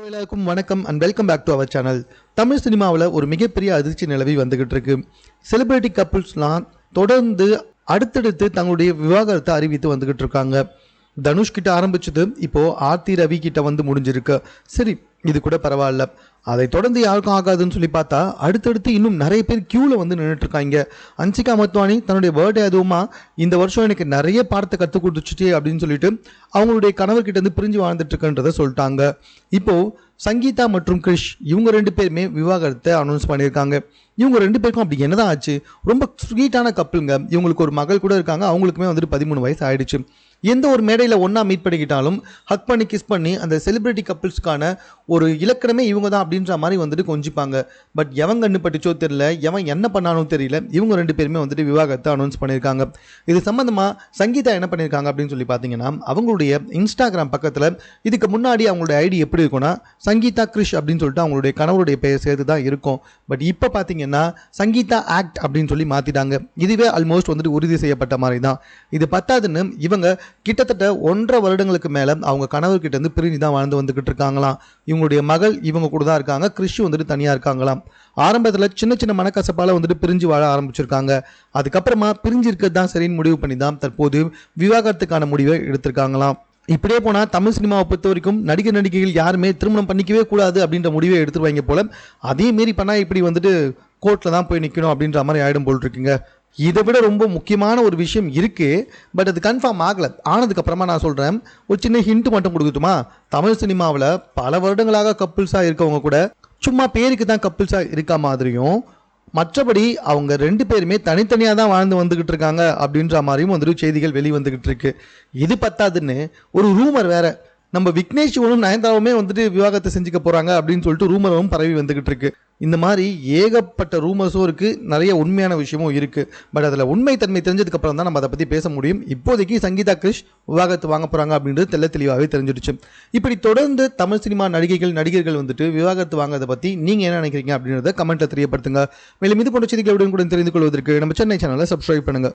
எல்லாருக்கும் வணக்கம் and welcome back to our channel. Tamil சினிமாவில் ஒரு மிகப்பெரிய அதிர்ச்சி நிலவி வந்துகிட்டு இருக்கு. செலிபிரிட்டி கப்புள்ஸ்லாம் தொடர்ந்து அடுத்தடுத்து தங்களுடைய விவாகரத்தை அறிவித்து வந்துகிட்டு இருக்காங்க. தனுஷ் கிட்ட ஆரம்பிச்சது இப்போ ஆர்த்தி ரவி கிட்ட வந்து முடிஞ்சிருக்கு. சரி, இது கூட பரவாயில்ல. அதை தொடர்ந்து யாருக்கும் ஆகாதுன்னு சொல்லி பார்த்தா அடுத்தடுத்து இன்னும் நிறைய பேர் கியூவில் வந்து நின்றுட்டு இருக்காங்க. அன்சிகா மத்வானி தன்னுடைய பர்த்டே அதுவுமா இந்த வருஷம் எனக்கு நிறைய பாடத்தை கற்றுக் கொடுத்துச்சு அப்படின்னு சொல்லிட்டு அவங்களுடைய கணவர்கிட்ட இருந்து பிரிஞ்சு வாழ்ந்துட்டு இருக்குன்றதை சொல்லிட்டாங்க. இப்போது சங்கீதா மற்றும் கிரிஷ் இவங்க ரெண்டு பேருமே விவாகரத்தை அனௌன்ஸ் பண்ணியிருக்காங்க. இவங்க ரெண்டு பேருக்கும் அப்படி என்னதான் ஆச்சு? ரொம்ப ஸ்வீட்டான கப்புளுங்க. இவங்களுக்கு ஒரு மகள் கூட இருக்காங்க. அவங்களுக்குமே வந்துட்டு 13 வயசு ஆயிடுச்சு. எந்த ஒரு மேடையில் ஒன்றா மீட் பண்ணிக்கிட்டாலும் ஹக் பண்ணி கிஸ் பண்ணி அந்த செலிபிரிட்டி கப்புள்ஸ்க்கான ஒரு இலக்கணமே இவங்க தான் அப்படின்ற மாதிரி வந்துட்டு கொஞ்சிப்பாங்க. பட் எவன் கண்ணு பட்டுச்சோ தெரியல, எவன் என்ன பண்ணாலும் தெரியல, இவங்க ரெண்டு பேருமே வந்துட்டு விவாகரத்தை அனௌன்ஸ் பண்ணியிருக்காங்க. இது சம்மந்தமாக சங்கீதா என்ன பண்ணியிருக்காங்க அப்படின்னு சொல்லி பார்த்தீங்கன்னா, அவங்களுடைய இன்ஸ்டாகிராம் பக்கத்தில் இதுக்கு முன்னாடி அவங்களுடைய ஐடி எப்படி இருக்கும்னா சங்கீதா கிரிஷ் அப்படின்னு சொல்லிட்டு அவங்களுடைய கணவருடைய பெயர் சேர்த்து தான் இருக்கும். பட் இப்போ பார்த்தீங்கன்னா சங்கீதா ஆக்ட் அப்படின்னு சொல்லி மாற்றிட்டாங்க. இதுவே ஆல்மோஸ்ட் வந்துட்டு உறுதி செய்யப்பட்ட மாதிரி தான். இது பத்தாதுன்னு இவங்க கிட்டத்தட்ட 1.5 வருடங்களுக்கு மேலே அவங்க கணவர்கிட்ட இருந்து பிரிஞ்சு தான் வாழ்ந்து வந்துக்கிட்டு இருக்காங்களாம். இவங்களுடைய மகள் இவங்க கூட தான் இருக்காங்க. கிறிஷ் வந்துட்டு தனியாக இருக்காங்களாம். ஆரம்பத்தில் சின்ன சின்ன மனக்கசப்பால் வந்துட்டு பிரிஞ்சு வாழ ஆரம்பிச்சிருக்காங்க. அதுக்கப்புறமா பிரிஞ்சு இருக்கிறது தான் சரின்னு முடிவு பண்ணி தான் தற்போது விவாகரத்துக்கான முடிவை எடுத்திருக்காங்களாம். இப்படியே போனால் தமிழ் சினிமாவை பொறுத்த வரைக்கும் நடிகைகள் யாருமே திருமணம் பண்ணிக்கவே கூடாது அப்படின்ற முடிவை எடுத்துருவாங்க போல. அதே மாரி பண்ணால் இப்படி வந்துட்டு கோர்ட்டில் தான் போய் நிற்கணும் அப்படின்ற மாதிரி ஆயிடும் போல் இருக்குங்க. இதை விட ரொம்ப முக்கியமான ஒரு விஷயம் இருக்குது. பட் அது கன்ஃபார்ம் ஆகலை. ஆனதுக்கப்புறமா நான் சொல்கிறேன். ஒரு சின்ன ஹிண்ட் மட்டும் கொடுக்கட்டுமா? தமிழ் சினிமாவில் பல வருடங்களாக கப்புள்ஸாக இருக்கவங்க கூட சும்மா பேருக்கு தான் கப்புள்ஸாக இருக்கா மாதிரியும், மற்றபடி அவங்க ரெண்டு பேருமே தனித்தனியாக தான் வாழ்ந்து வந்துக்கிட்டு இருக்காங்க அப்படின்ற மாதிரியும் வந்துட்டு செய்திகள் வெளிவந்துக்கிட்டு இருக்கு. இது பத்தாதுன்னு ஒரு ரூமர் வேற, நம்ம விக்னேஷ் சிவனும் நயன்தாராவுமே வந்துட்டு விவாகரத்தை செஞ்சுக்க போகிறாங்க அப்படின்னு சொல்லிட்டு ரூமரும் பரவி வந்துக்கிட்டு இருக்கு. இந்த மாதிரி ஏகப்பட்ட ரூமர்ஸும் இருக்குது, நிறைய உண்மையான விஷயமும் இருக்குது. பட் அதில் உண்மை தன்மை தெரிஞ்சதுக்கப்புறம் தான் நம்ம அதை பற்றி பேச முடியும். இப்போதைக்கு சங்கீதா கிரிஷ் விவாகரத்து வாங்க போகிறாங்க அப்படின்றது தெளிவாகவே தெரிஞ்சிடுச்சு. இப்படி தொடர்ந்து தமிழ் சினிமா நடிகர்கள் வந்துட்டு விவாகரத்து வாங்குறதை பற்றி நீங்கள் என்ன நினைக்கிறீங்க அப்படின்றத கமெண்ட்டில் தெரியப்படுத்துங்க. மேலும் இது போன்ற செய்திகளுடன் கூட தெரிந்து கொள்வதற்கு நம்ம சென்னை சேனலை சப்ஸ்கிரைப் பண்ணுங்கள்.